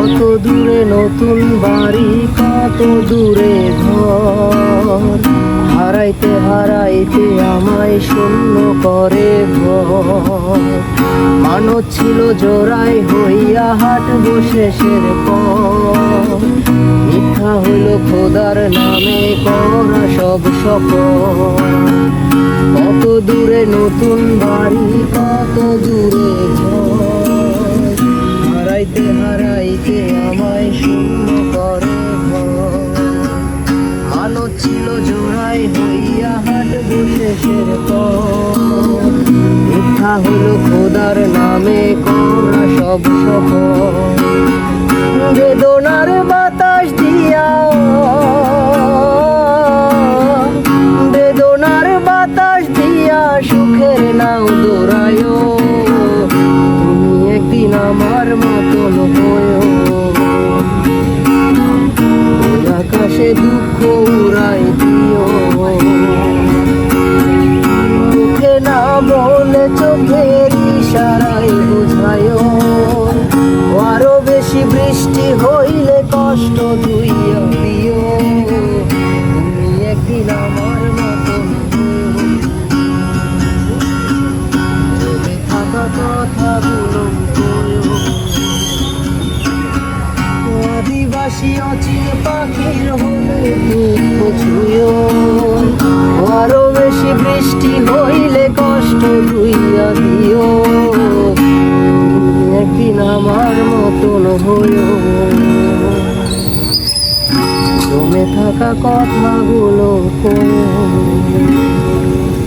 কত দূরে নতুন বাড়ি, কত দূরে ঘর, হারাইতে হারাইতে আমায় শূন্য করে ভর। মানত ছিল জোড়াই হইয়া হাঁটবো শেষের পর, মিথ্যা হইল খোদার নামে করা সব শপথ। কত দূরে নতুন বাড়ি, কত দূরে ঘর, হারাইতে হারাইতে আমায় শূন্য করে ভর। মানত ছিল জোড়াই হইয়া হাঁটবো শেষের পর, মিথ্যা হইল খোদার নামে করা সব শপথ। বেদনার বাতাস দিয়া, বেদনার বাতাস দিয়া সুখের নাও দৌড়ায়, তুমি একদিন আমার মতন হয়ো। ওই আকাশে দুঃখ উড়াই দিও, মুখে না বলে চোখের ইশারায় বুঝায়ো। আরো বেশি বৃষ্টি হইলে কষ্ট ধুইয়া দিও, তুমি একদিন আমার মতন জমে থাকা কথাগুলো বলো। আদিবাসী অচিন পাখির হলে দুঃখ ছুঁয়ো, আরো বেশি বৃষ্টি হইলে কষ্ট ধুইয়া দিও, একদিন আমার মতন হইও। জমে থাকা কথাগুলো কইও।